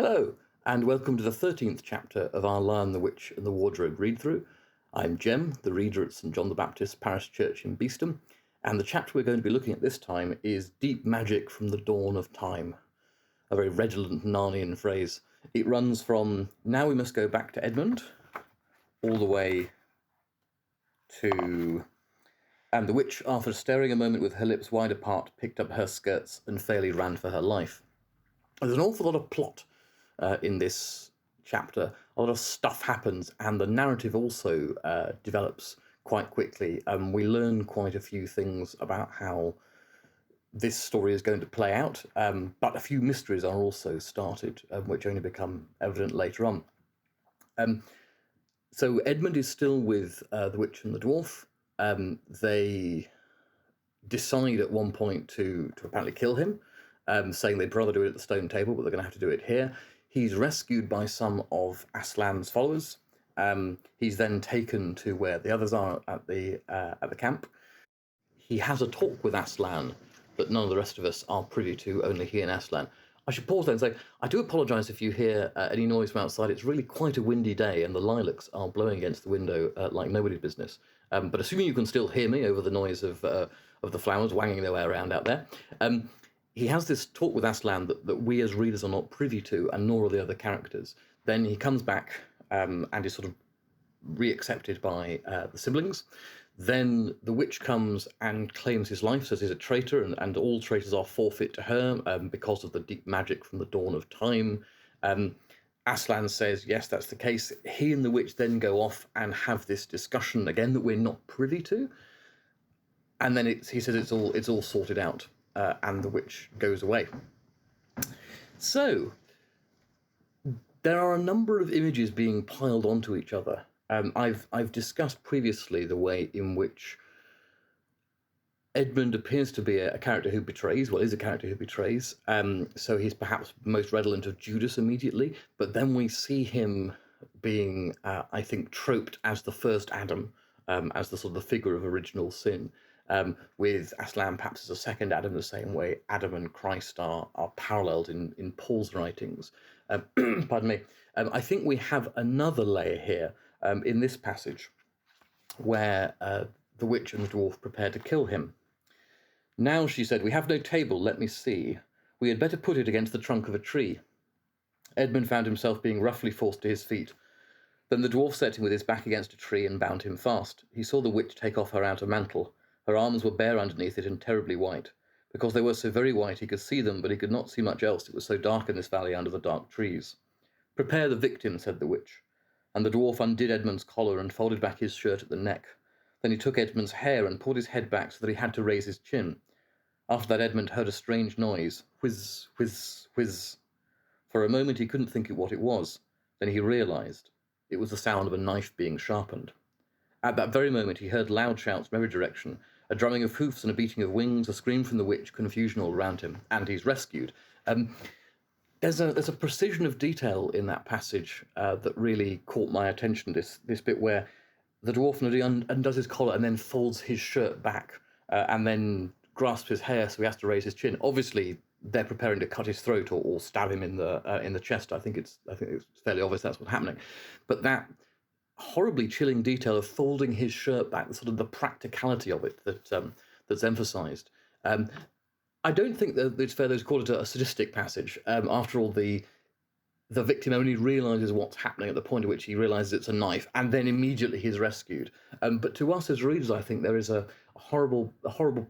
Hello, and welcome to the 13th chapter of our Lion, the Witch and the Wardrobe read-through. I'm Jem, the reader at St John the Baptist Parish Church in Beeston, and the chapter we're going to be looking at this time is Deep Magic from the Dawn of Time, a very redolent Narnian phrase. It runs from "Now we must go back to Edmund," all the way to "And the witch, after staring a moment with her lips wide apart, picked up her skirts and fairly ran for her life." There's an awful lot of plot in this chapter. A lot of stuff happens, and the narrative also develops quite quickly. We learn quite a few things about how this story is going to play out, but a few mysteries are also started, which only become evident later on. So Edmund is still with the witch and the dwarf. They decide at one point to apparently kill him, saying they'd rather do it at the stone table, but they're going to have to do it here. He's rescued by some of Aslan's followers. He's then taken to where the others are at the camp. He has a talk with Aslan that none of the rest of us are privy to, only he and Aslan. I should pause there and say, I do apologise if you hear any noise from outside. It's really quite a windy day, and the lilacs are blowing against the window like nobody's business. But assuming you can still hear me over the noise of the flowers wanging their way around out there, he has this talk with Aslan that we as readers are not privy to, and nor are the other characters. Then he comes back and is sort of reaccepted by the siblings. Then the witch comes and claims his life, says he's a traitor, and all traitors are forfeit to her because of the deep magic from the dawn of time. Aslan says, yes, that's the case. He and the witch then go off and have this discussion again that we're not privy to. And then he says it's all sorted out, and the witch goes away. So there are a number of images being piled onto each other. I've discussed previously the way in which Edmund appears to be a character who betrays, is a character who betrays. So he's perhaps most redolent of Judas immediately, but then we see him being, I think, troped as the first Adam, as the sort of the figure of original sin, with Aslan perhaps as a second Adam, the same way Adam and Christ are paralleled in Paul's writings. Pardon me. I think we have another layer here in this passage where the witch and the dwarf prepare to kill him. "Now," she said, "we have no table, let me see. We had better put it against the trunk of a tree." Edmund found himself being roughly forced to his feet. Then the dwarf set him with his back against a tree and bound him fast. He saw the witch take off her outer mantle. Her arms were bare underneath it and terribly white. Because they were so very white he could see them, but he could not see much else. It was so dark in this valley under the dark trees. "Prepare the victim," said the witch. And the dwarf undid Edmund's collar and folded back his shirt at the neck. Then he took Edmund's hair and pulled his head back so that he had to raise his chin. After that Edmund heard a strange noise, whiz, whiz, whiz. For a moment he couldn't think what it was. Then he realised it was the sound of a knife being sharpened. At that very moment he heard loud shouts from every direction, a drumming of hoofs and a beating of wings, a scream from the witch, confusion all around him, and he's rescued. There's a precision of detail in that passage that really caught my attention, this bit where the dwarf undoes his collar and then folds his shirt back and then grasps his hair so he has to raise his chin. Obviously, they're preparing to cut his throat or stab him in the chest. I think it's fairly obvious that's what's happening. But that horribly chilling detail of folding his shirt back, sort of the practicality of it that's emphasised. I don't think that it's fair to call it a sadistic passage. After all, the victim only realises what's happening at the point at which he realises it's a knife, and then immediately he's rescued. But to us as readers, I think there is a horrible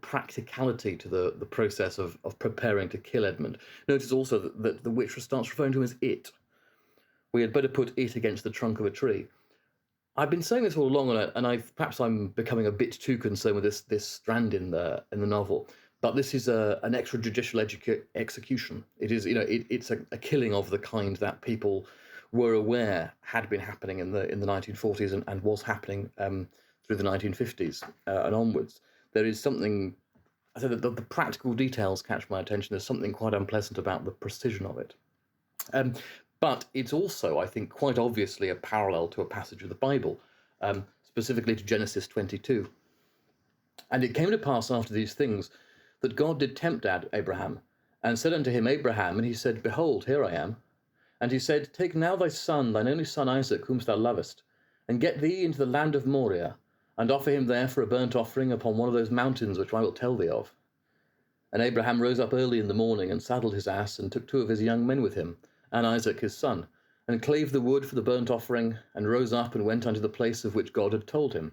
practicality to the process of preparing to kill Edmund. Notice also that the witch starts referring to him as it. "We had better put it against the trunk of a tree." I've been saying this all along, and perhaps I'm becoming a bit too concerned with this strand in the novel. But this is an extrajudicial execution. It is, it's a killing of the kind that people were aware had been happening in the 1940s and was happening through the 1950s and onwards. There is something. I said that the practical details catch my attention. There's something quite unpleasant about the precision of it. But it's also, I think, quite obviously a parallel to a passage of the Bible, specifically to Genesis 22. "And it came to pass after these things that God did tempt Abraham, and said unto him, Abraham, and he said, Behold, here I am. And he said, Take now thy son, thine only son Isaac, whom thou lovest, and get thee into the land of Moriah, and offer him there for a burnt offering upon one of those mountains which I will tell thee of. And Abraham rose up early in the morning, and saddled his ass, and took 2 of his young men with him, and Isaac his son, and clave the wood for the burnt offering, and rose up and went unto the place of which God had told him.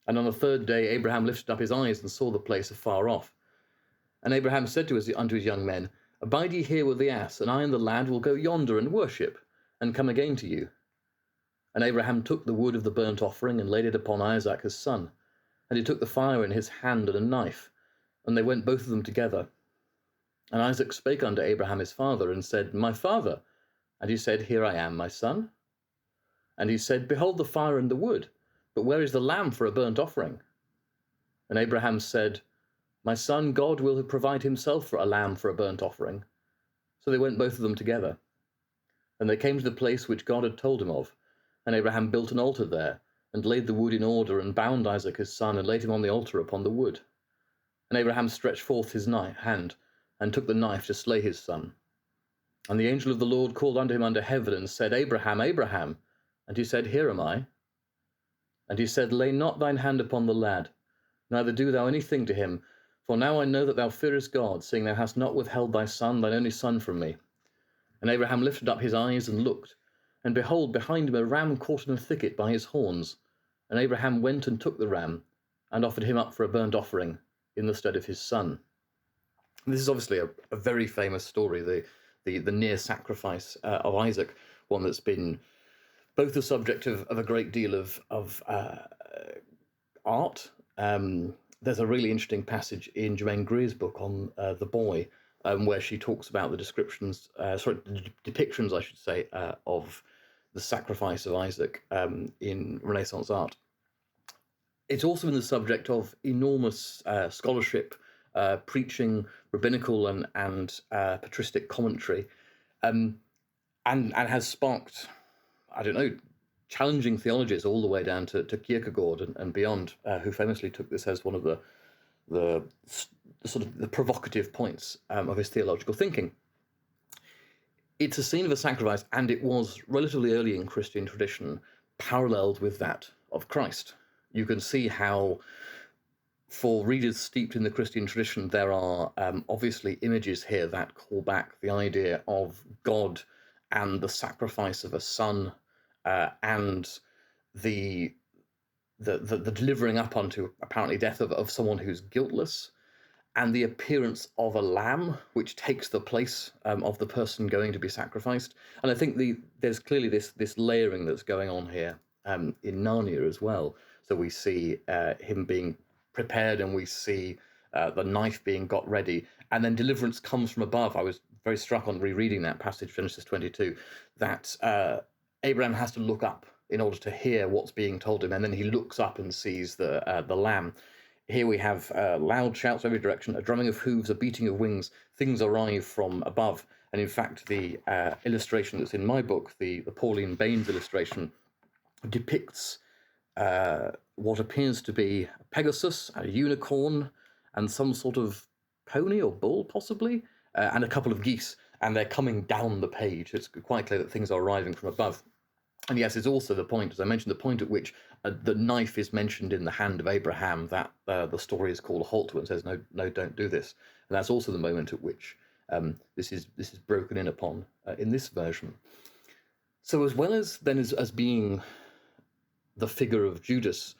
And on the 3rd day Abraham lifted up his eyes, and saw the place afar off. And Abraham said unto his young men, Abide ye here with the ass, and I and the lad will go yonder and worship, and come again to you. And Abraham took the wood of the burnt offering, and laid it upon Isaac his son. And he took the fire in his hand and a knife, and they went both of them together. And Isaac spake unto Abraham his father, and said, My father. And he said, Here I am, my son. And he said, Behold the fire and the wood, but where is the lamb for a burnt offering? And Abraham said, My son, God will provide himself for a lamb for a burnt offering. So they went both of them together. And they came to the place which God had told him of. And Abraham built an altar there, and laid the wood in order, and bound Isaac his son, and laid him on the altar upon the wood. And Abraham stretched forth his hand, and took the knife to slay his son. And the angel of the Lord called unto him under heaven, and said, Abraham, Abraham. And he said, Here am I. And he said, Lay not thine hand upon the lad, neither do thou anything to him, for now I know that thou fearest God, seeing thou hast not withheld thy son, thine only son, from me. And Abraham lifted up his eyes and looked, and behold, behind him a ram caught in a thicket by his horns. And Abraham went and took the ram, and offered him up for a burnt offering in the stead of his son. And this is obviously a very famous story, the near sacrifice of Isaac, one that's been both the subject of a great deal of art. There's a really interesting passage in Germaine Greer's book on The Boy, where she talks about the depictions, I should say, of the sacrifice of Isaac in Renaissance art. It's also been the subject of enormous scholarship, preaching, rabbinical and patristic commentary, and has sparked, I don't know, challenging theologies all the way down to Kierkegaard and beyond, who famously took this as one of the sort of the provocative points of his theological thinking. It's a scene of a sacrifice, and it was relatively early in Christian tradition, paralleled with that of Christ. You can see how, for readers steeped in the Christian tradition, there are obviously images here that call back the idea of God and the sacrifice of a son, and the delivering up unto apparently death of someone who's guiltless, and the appearance of a lamb which takes the place of the person going to be sacrificed. And I think there's clearly this layering that's going on here in Narnia as well. So we see him being prepared, and we see the knife being got ready, and then deliverance comes from above. I was very struck on rereading that passage, Genesis 22, that Abraham has to look up in order to hear what's being told him, and then he looks up and sees the lamb. Here we have loud shouts every direction, a drumming of hooves, a beating of wings. Things arrive from above. And in fact, the illustration that's in my book, the Pauline Baines illustration, depicts what appears to be a Pegasus, a unicorn, and some sort of pony or bull, possibly, and a couple of geese. And they're coming down the page. It's quite clear that things are arriving from above. And yes, it's also the point, as I mentioned, the point at which the knife is mentioned in the hand of Abraham, that the story is called a halt to, and says, no, don't do this. And that's also the moment at which this is broken in upon in this version. So as well as then as being the figure of Judas,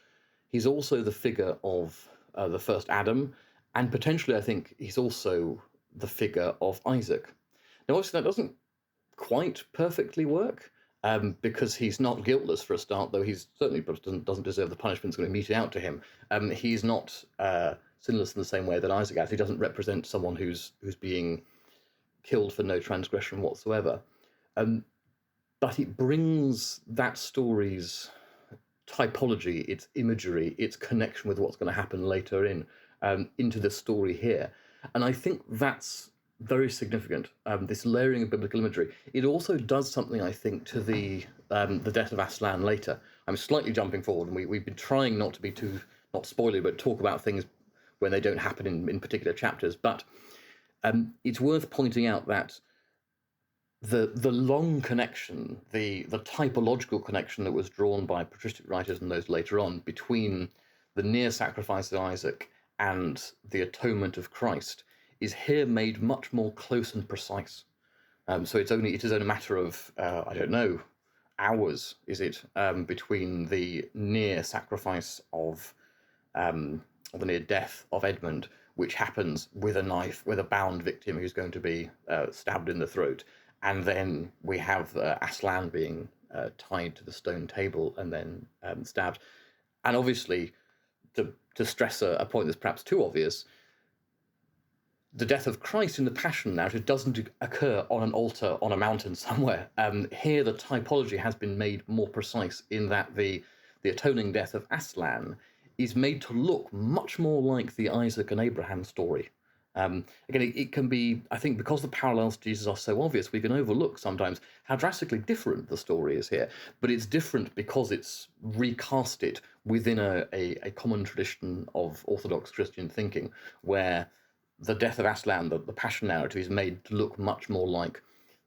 he's also the figure of the first Adam, and potentially, I think, he's also the figure of Isaac. Now, obviously, that doesn't quite perfectly work, because he's not guiltless for a start, though he certainly doesn't deserve the punishment that's going to mete out to him. He's not sinless in the same way that Isaac actually doesn't represent someone who's being killed for no transgression whatsoever. But it brings that story's typology, its imagery, its connection with what's going to happen later into the story here. And I think that's very significant, this layering of biblical imagery. It also does something, I think, to the death of Aslan later. I'm slightly jumping forward, and we've been trying not to be too, not spoilery, but talk about things when they don't happen in particular chapters. But it's worth pointing out that the long connection, the typological connection that was drawn by patristic writers and those later on between the near sacrifice of Isaac and the atonement of Christ is here made much more close and precise. So it is only a matter of I don't know, hours, is it, between the near sacrifice of or the near death of Edmund, which happens with a knife, with a bound victim who's going to be stabbed in the throat, and then we have Aslan being tied to the stone table and then stabbed. And obviously, to stress a point that's perhaps too obvious, the death of Christ in the Passion narrative doesn't occur on an altar on a mountain somewhere. Here, the typology has been made more precise in that the atoning death of Aslan is made to look much more like the Isaac and Abraham story. Again, it can be, I think, because the parallels to Jesus are so obvious, we can overlook sometimes how drastically different the story is here. But it's different because it's recasted within a common tradition of Orthodox Christian thinking, where the death of Aslan, the Passion narrative, is made to look much more like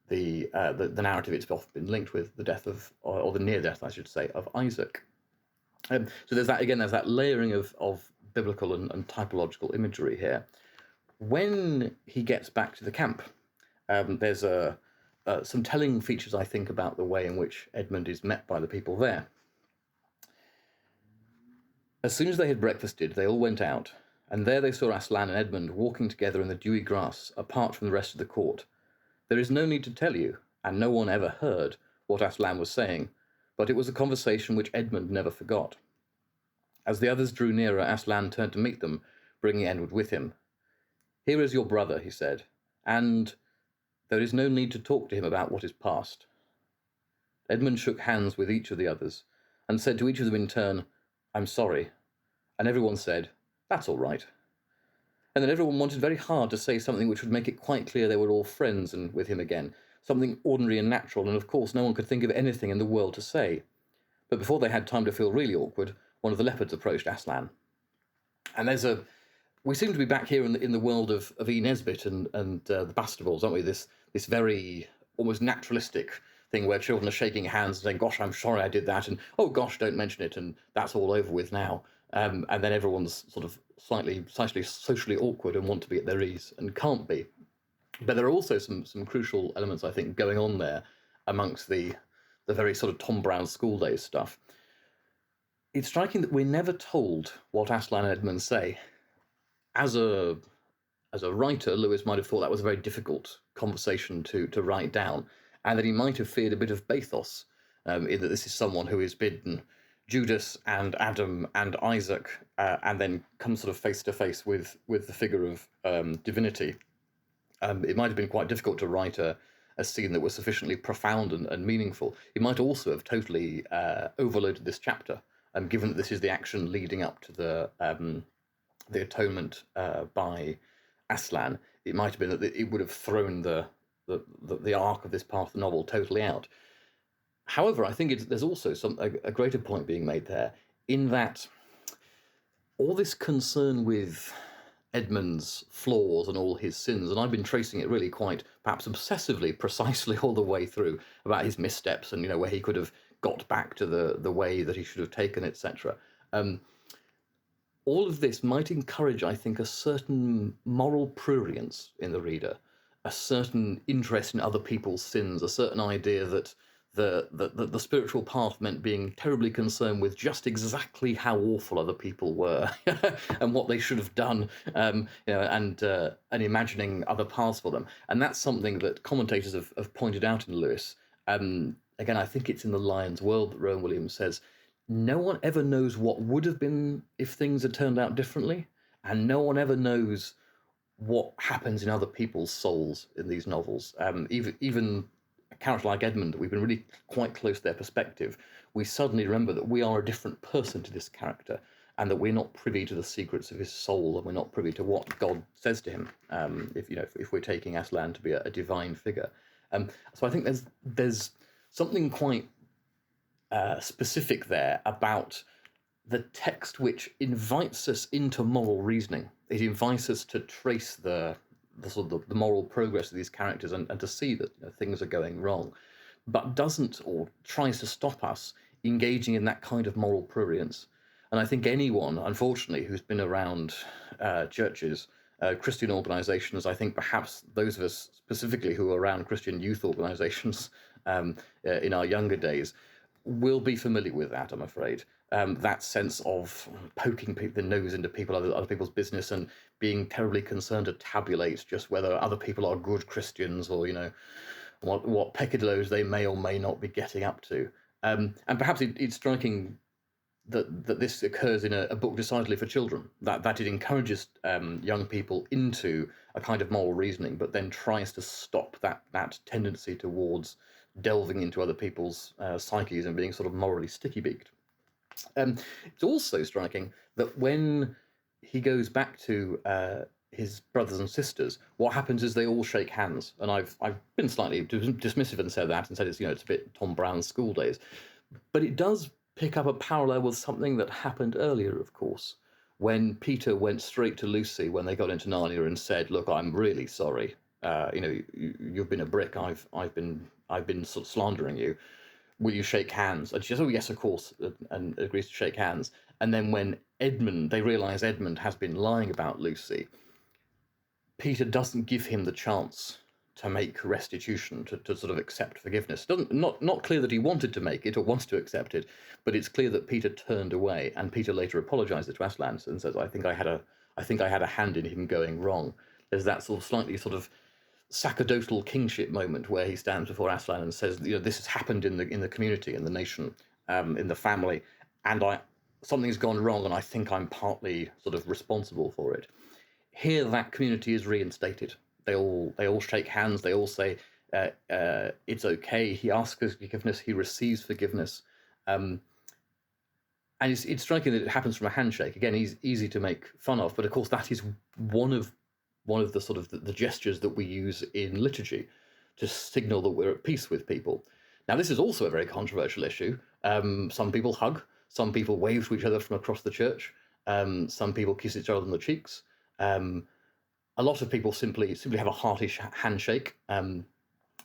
the narrative it's often been linked with, the death of, or the near death, I should say, of Isaac. So there's that layering of biblical and typological imagery here. When he gets back to the camp, there's some telling features, I think, about the way in which Edmund is met by the people there. As soon as they had breakfasted, they all went out, and there they saw Aslan and Edmund walking together in the dewy grass, apart from the rest of the court. There is no need to tell you, and no one ever heard, what Aslan was saying, but it was a conversation which Edmund never forgot. As the others drew nearer, Aslan turned to meet them, bringing Edward with him. "Here is your brother," he said, "and there is no need to talk to him about what is past." Edmund shook hands with each of the others, and said to each of them in turn, "I'm sorry," and everyone said, "That's all right." And then everyone wanted very hard to say something which would make it quite clear they were all friends and with him again, something ordinary and natural, and of course no one could think of anything in the world to say. But before they had time to feel really awkward, one of the leopards approached Aslan. And we seem to be back here in the world of E. Nesbit and the Bastables, aren't we? This very almost naturalistic thing where children are shaking hands and saying, "Gosh, I'm sorry I did that," and "Oh gosh, don't mention it," and that's all over with now. And then everyone's sort of slightly socially awkward and want to be at their ease and can't be. But there are also some crucial elements, I think, going on there amongst the very sort of Tom Brown school days stuff. It's striking that we're never told what Aslan and Edmund say. As a writer, Lewis might have thought that was a very difficult conversation to write down, and that he might have feared a bit of bathos, in that this is someone who is bidden Judas and Adam and Isaac, and then comes sort of face to face with the figure of divinity. It might have been quite difficult to write a scene that was sufficiently profound and meaningful. He might also have totally overloaded this chapter, given that this is the action leading up to the atonement by Aslan. It might have been that it would have thrown the arc of this part of the novel totally out. However, I think there's also a greater point being made there, in that all this concern with Edmund's flaws and all his sins, and I've been tracing it really quite, perhaps obsessively, precisely all the way through, about his missteps and, where he could have got back to the way that he should have taken, etc. All of this might encourage, I think, a certain moral prurience in the reader, a certain interest in other people's sins, a certain idea that the spiritual path meant being terribly concerned with just exactly how awful other people were and what they should have done, and imagining other paths for them. And that's something that commentators have pointed out in Lewis. Again, I think it's in The Lion's World that Rowan Williams says, no one ever knows what would have been if things had turned out differently, and no one ever knows what happens in other people's souls in these novels. Even a character like Edmund, that we've been really quite close to their perspective, we suddenly remember that we are a different person to this character, and that we're not privy to the secrets of his soul, and we're not privy to what God says to him. If we're taking Aslan to be a divine figure, so I think there's something quite specific there about the text which invites us into moral reasoning. It invites us to trace the the sort of the moral progress of these characters, and to see that things are going wrong, but doesn't or tries to stop us engaging in that kind of moral prurience. And I think anyone, unfortunately, who's been around churches, Christian organisations, I think perhaps those of us specifically who are around Christian youth organisations in our younger days, will be familiar with that, I'm afraid. That sense of poking the nose into other people's business, and being terribly concerned to tabulate just whether other people are good Christians, or what peccadilloes they may or may not be getting up to. And perhaps it's striking that this occurs in a book decidedly for children, that it encourages young people into a kind of moral reasoning, but then tries to stop that tendency towards delving into other people's psyches and being sort of morally sticky-beaked. It's also striking that when he goes back to his brothers and sisters, what happens is they all shake hands. And I've been slightly dismissive and said that, and said it's a bit Tom Brown's School Days, but it does pick up a parallel with something that happened earlier, of course, when Peter went straight to Lucy when they got into Narnia and said, "Look, I'm really sorry. You've been a brick. I've been sort of slandering you. Will you shake hands?" And she says, "Oh yes, of course," and agrees to shake hands. And then when they realise Edmund has been lying about Lucy, Peter doesn't give him the chance to make restitution, to sort of accept forgiveness. Not clear that he wanted to make it or wants to accept it, but it's clear that Peter turned away, and Peter later apologises to Aslan and says, I think I had a hand in him going wrong." There's that sort of slightly sort of sacerdotal kingship moment where he stands before Aslan and says, "This has happened in the community, in the nation, in the family, and something's gone wrong, and I think I'm partly sort of responsible for it." Here, that community is reinstated. They all shake hands. They all say it's okay. He asks for forgiveness. He receives forgiveness, and it's striking that it happens from a handshake. Again, he's easy to make fun of, but of course that is one of the sort of the gestures that we use in liturgy to signal that we're at peace with people. Now, this is also a very controversial issue. Some people hug. Some people wave to each other from across the church. Some people kiss each other on the cheeks. A lot of people simply have a hearty handshake, and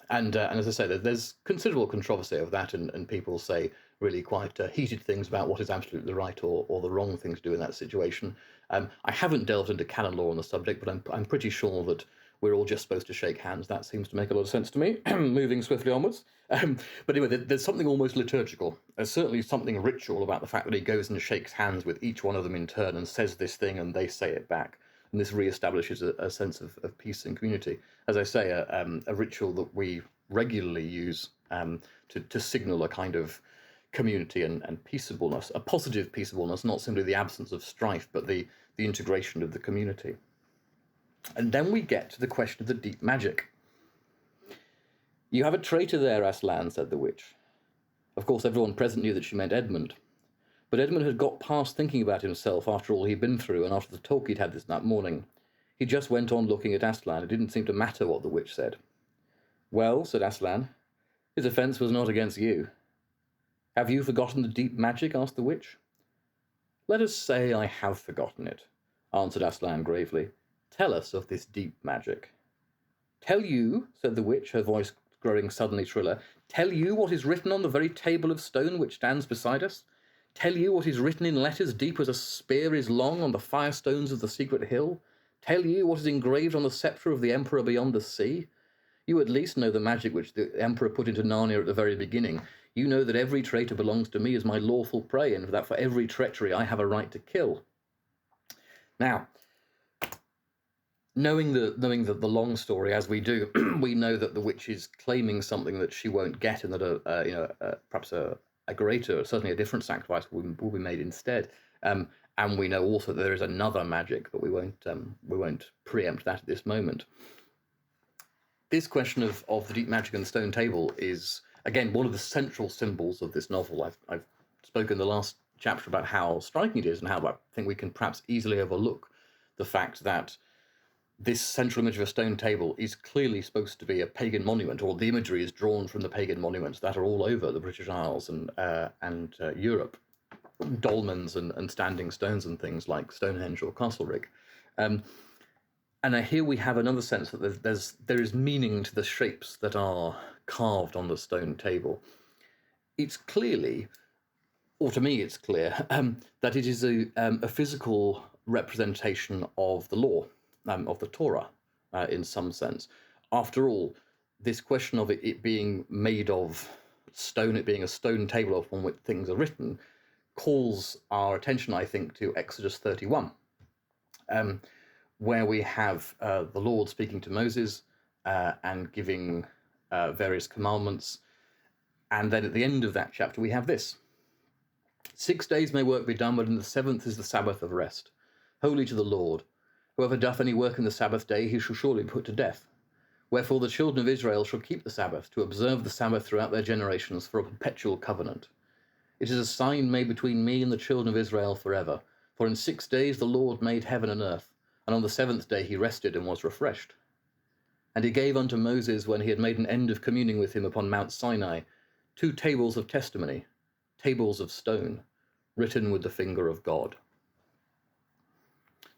as I say, there's considerable controversy over that, and people say really quite heated things about what is absolutely the right or the wrong thing to do in that situation. I haven't delved into canon law on the subject, but I'm pretty sure that we're all just supposed to shake hands. That seems to make a lot of sense to me. Moving swiftly onwards. But anyway, there's something almost liturgical. There's certainly something ritual about the fact that he goes and shakes hands with each one of them in turn and says this thing, and they say it back. And this reestablishes a sense of peace and community. As I say, a ritual that we regularly use to signal a kind of community and peaceableness, a positive peaceableness, not simply the absence of strife, but the integration of the community. And then we get to the question of the deep magic. "You have a traitor there, Aslan," said the witch. Of course, everyone present knew that she meant Edmund. But Edmund had got past thinking about himself after all he'd been through, and after the talk he'd had that morning. He just went on looking at Aslan. It didn't seem to matter what the witch said. "Well," said Aslan, "his offence was not against you." "Have you forgotten the deep magic?" asked the witch. "Let us say I have forgotten it," answered Aslan gravely. "Tell us of this deep magic." "Tell you," said the witch, her voice growing suddenly shriller, "tell you what is written on the very table of stone which stands beside us? Tell you what is written in letters deep as a spear is long on the firestones of the secret hill? Tell you what is engraved on the sceptre of the Emperor beyond the sea? You at least know the magic which the Emperor put into Narnia at the very beginning. You know that every traitor belongs to me as my lawful prey, and that for every treachery I have a right to kill." Now, knowing the long story as we do, we know that the witch is claiming something that she won't get, and that perhaps a greater, certainly a different sacrifice will be made instead. And we know also that there is another magic, but we won't preempt that at this moment. This question of the deep magic and the stone table is, again, one of the central symbols of this novel. I've spoken in the last chapter about how striking it is, and how I think we can perhaps easily overlook the fact that this central image of a stone table is clearly supposed to be a pagan monument, or the imagery is drawn from the pagan monuments that are all over the British Isles and Europe, dolmens and standing stones and things like Stonehenge or Castlereagh. And here we have another sense that there is meaning to the shapes that are carved on the stone table. It's clearly, or to me it's clear, that it is a physical representation of the law, of the Torah, in some sense. After all, this question of it being made of stone, it being a stone table upon which things are written, calls our attention, I think, to Exodus 31, where we have the Lord speaking to Moses and giving various commandments. And then at the end of that chapter, we have this. 6 days may work be done, but in the seventh is the Sabbath of rest, holy to the Lord. Whoever doth any work in the Sabbath day, he shall surely be put to death. Wherefore the children of Israel shall keep the Sabbath, to observe the Sabbath throughout their generations for a perpetual covenant. It is a sign made between me and the children of Israel forever. For in 6 days the Lord made heaven and earth, and on the seventh day he rested and was refreshed. And he gave unto Moses, when he had made an end of communing with him upon Mount Sinai, 2 tables of testimony, tables of stone, written with the finger of God.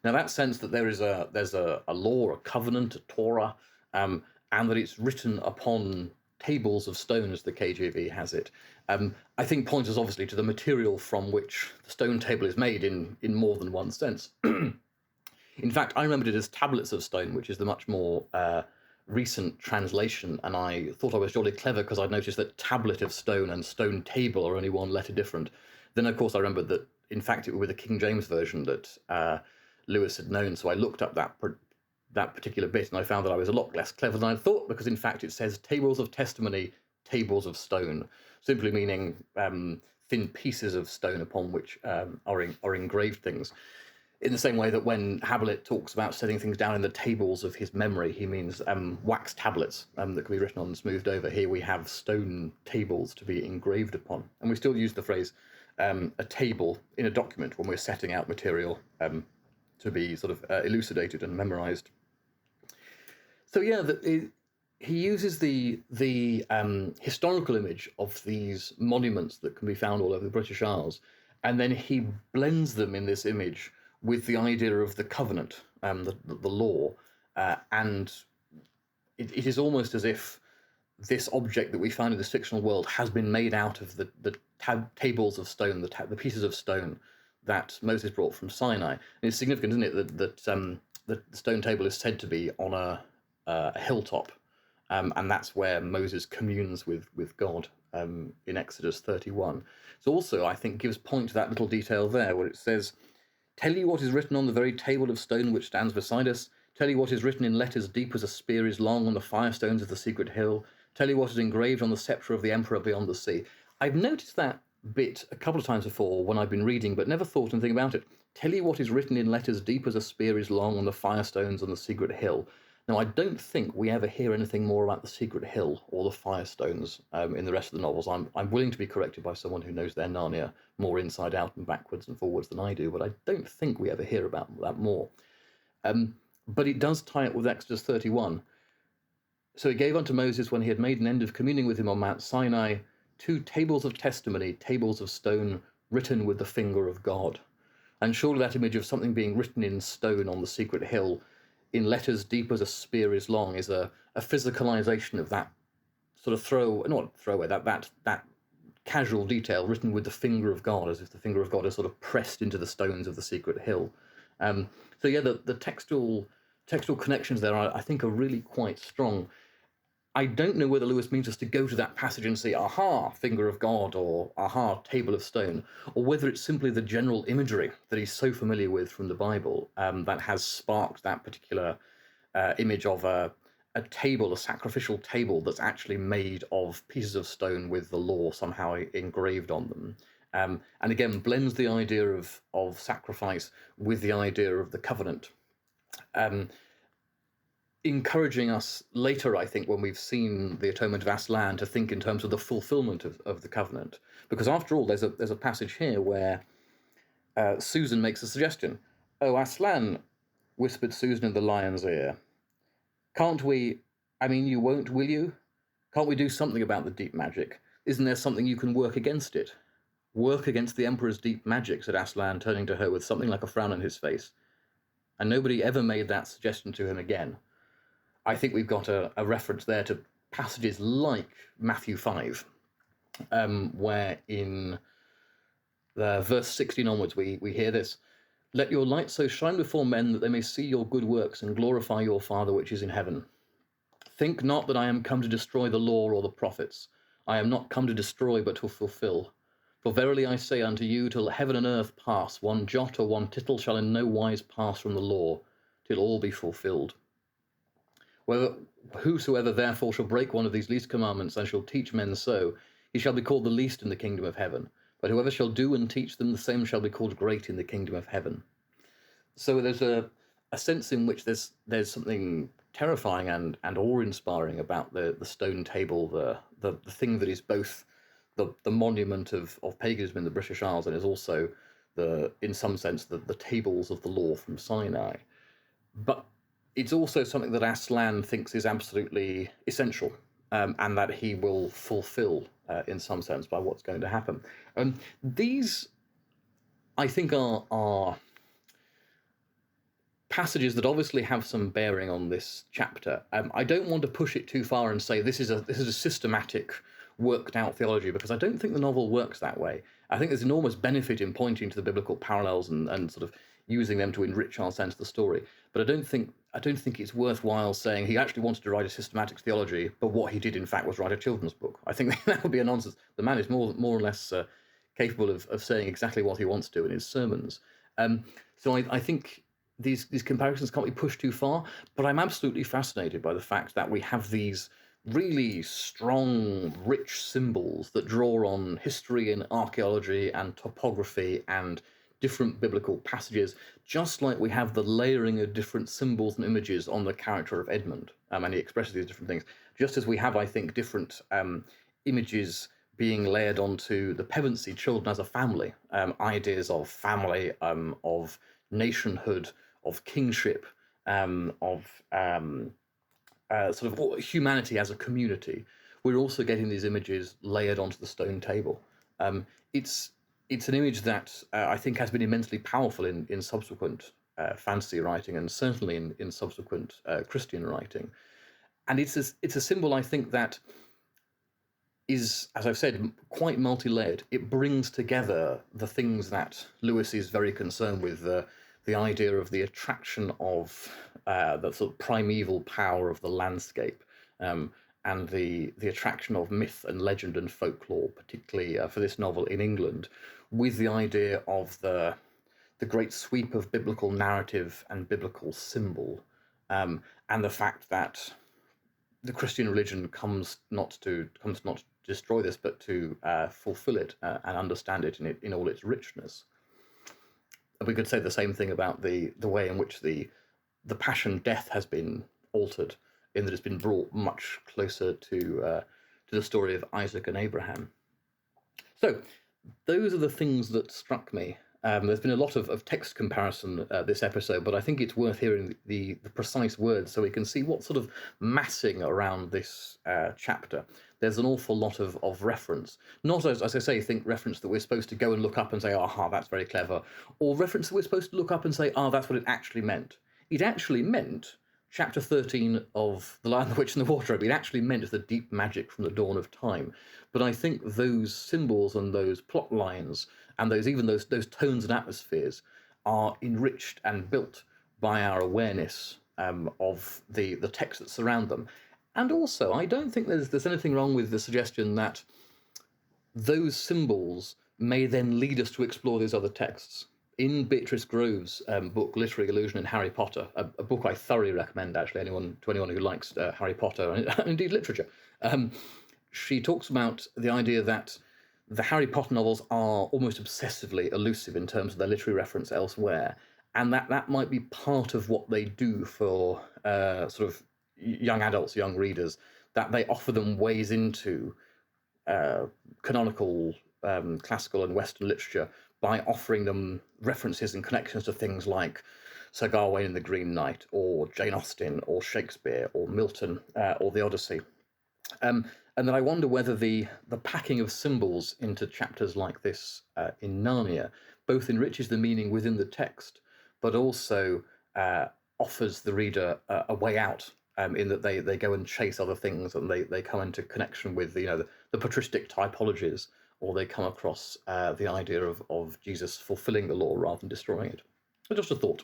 Now that sense that there's a law, a covenant, a Torah, and that it's written upon tables of stone, as the KJV has it, I think points us obviously to the material from which the stone table is made in more than one sense. In fact, I remembered it as tablets of stone, which is the much more recent translation, and I thought I was jolly clever because I'd noticed that tablet of stone and stone table are only one letter different. Then, of course, I remembered that, in fact, it was the King James version that Lewis had known, so I looked up that particular bit, and I found that I was a lot less clever than I thought, because, in fact, it says tables of testimony, tables of stone, simply meaning thin pieces of stone upon which are engraved things. In the same way that when Habelit talks about setting things down in the tables of his memory, he means wax tablets that can be written on and smoothed over. Here we have stone tables to be engraved upon. And we still use the phrase a table in a document when we're setting out material to be sort of elucidated and memorized. So yeah, he uses the historical image of these monuments that can be found all over the British Isles, and then he blends them in this image with the idea of the covenant, the law, and it is almost as if this object that we find in this fictional world has been made out of the tables of stone, the pieces of stone that Moses brought from Sinai. And it's significant, isn't it, that the stone table is said to be on a hilltop, and that's where Moses communes with God in Exodus 31. So also, I think, gives point to that little detail there, where it says, "Tell you what is written on the very table of stone which stands beside us. Tell you what is written in letters deep as a spear is long on the firestones of the secret hill. Tell you what is engraved on the sceptre of the emperor beyond the sea." I've noticed that bit a couple of times before when I've been reading, but never thought anything about it. Tell you what is written in letters deep as a spear is long on the firestones on the secret hill. Now, I don't think we ever hear anything more about the secret hill or the firestones in the rest of the novels. I'm willing to be corrected by someone who knows their Narnia more inside out and backwards and forwards than I do, but I don't think we ever hear about that more. But it does tie up with Exodus 31. "So he gave unto Moses, when he had made an end of communing with him on Mount Sinai, 2 tables of testimony, tables of stone, written with the finger of God." And surely that image of something being written in stone on the secret hill in letters deep as a spear is long is a physicalization of that sort of not throwaway, that casual detail written with the finger of God, as if the finger of God is sort of pressed into the stones of the secret hill. So yeah, the textual connections there, I think, are really quite strong. I don't know whether Lewis means us to go to that passage and say, aha, finger of God, or aha, table of stone, or whether it's simply the general imagery that he's so familiar with from the Bible that has sparked that particular image of a table, a sacrificial table that's actually made of pieces of stone with the law somehow engraved on them. And again, blends the idea of sacrifice with the idea of the covenant. Encouraging us later, I think, when we've seen the atonement of Aslan, to think in terms of the fulfillment of the covenant. Because after all, there's a passage here where Susan makes a suggestion. "Oh, Aslan," whispered Susan in the lion's ear, "can't we, I mean, you won't, will you? Can't we do something about the deep magic? Isn't there something you can work against it?" "Work against the Emperor's deep magic," said Aslan, turning to her with something like a frown on his face. and nobody ever made that suggestion to him again. I think we've got a reference there to passages like Matthew 5, where in verse 16 onwards we hear this: "Let your light so shine before men that they may see your good works and glorify your Father which is in heaven. Think not that I am come to destroy the law or the prophets. I am not come to destroy, but to fulfill. For verily I say unto you, till heaven and earth pass, one jot or one tittle shall in no wise pass from the law, till all be fulfilled. Whosoever therefore shall break one of these least commandments and shall teach men so, he shall be called the least in the kingdom of heaven. But whoever shall do and teach them, the same shall be called great in the kingdom of heaven." So there's a sense in which there's something terrifying and awe-inspiring about the stone table, the thing that is both the monument of paganism in the British Isles, and is also in some sense the tables of the law from Sinai. But it's also something that Aslan thinks is absolutely essential, and that he will fulfill in some sense by what's going to happen. These, I think, are passages that obviously have some bearing on this chapter. I don't want to push it too far and say this is a systematic, worked out theology, because I don't think the novel works that way. I think there's enormous benefit in pointing to the biblical parallels and sort of using them to enrich our sense of the story. But I don't think it's worthwhile saying he actually wanted to write a systematic theology, but what he did in fact was write a children's book. I think that would be a nonsense. The man is more or less capable of saying exactly what he wants to in his sermons. So I think these comparisons can't be pushed too far, but I'm absolutely fascinated by the fact that we have these really strong, rich symbols that draw on history and archaeology and topography and different biblical passages, just like we have the layering of different symbols and images on the character of Edmund, and he expresses these different things, just as we have, I think, different images being layered onto the Pevensey children as a family, ideas of family, of nationhood, of kingship, of sort of humanity as a community. We're also getting these images layered onto the stone table. It's an image that I think has been immensely powerful in subsequent fantasy writing, and certainly in subsequent Christian writing. And it's a symbol, I think, that is, as I've said, quite multi-layered. It brings together the things that Lewis is very concerned with, the idea of the attraction of the sort of primeval power of the landscape, and the attraction of myth and legend and folklore, particularly for this novel in England, with the idea of the great sweep of biblical narrative and biblical symbol, and the fact that the Christian religion comes not to destroy this, but to fulfill it and understand it in all its richness. We could say the same thing about the way in which the passion death has been altered, in that it's been brought much closer to the story of Isaac and Abraham. So those are the things that struck me. There's been a lot of text comparison this episode, but I think it's worth hearing the precise words so we can see what sort of massing around this chapter. There's an awful lot of reference. Not, as I say, think reference that we're supposed to go and look up and say, aha, that's very clever, or reference that we're supposed to look up and say, that's what it actually meant. It actually meant chapter 13 of The Lion, the Witch, and the Wardrobe. It actually meant the deep magic from the dawn of time. But I think those symbols and those plot lines and those tones and atmospheres are enriched and built by our awareness of the texts that surround them. And also, I don't think there's anything wrong with the suggestion that those symbols may then lead us to explore these other texts. In Beatrice Grove's book, Literary Illusion in Harry Potter, a book I thoroughly recommend, actually, to anyone who likes Harry Potter, and indeed literature, she talks about the idea that the Harry Potter novels are almost obsessively elusive in terms of their literary reference elsewhere, and that might be part of what they do for sort of young adults, young readers, that they offer them ways into canonical classical and Western literature by offering them references and connections to things like Sir Gawain and the Green Knight, or Jane Austen, or Shakespeare, or Milton, or the Odyssey. And then I wonder whether the packing of symbols into chapters like this in Narnia both enriches the meaning within the text, but also offers the reader a way out, in that they go and chase other things, and they come into connection with the patristic typologies, or they come across the idea of Jesus fulfilling the law rather than destroying it. So just a thought.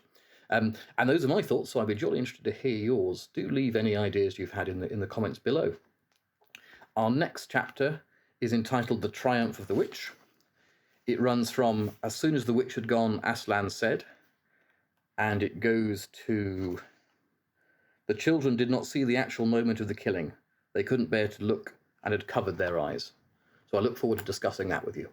And those are my thoughts, so I'd be jolly interested to hear yours. Do leave any ideas you've had in the comments below. Our next chapter is entitled The Triumph of the Witch. It runs from as soon as the witch had gone, Aslan said, and it goes to the children did not see the actual moment of the killing. They couldn't bear to look and had covered their eyes. So I look forward to discussing that with you.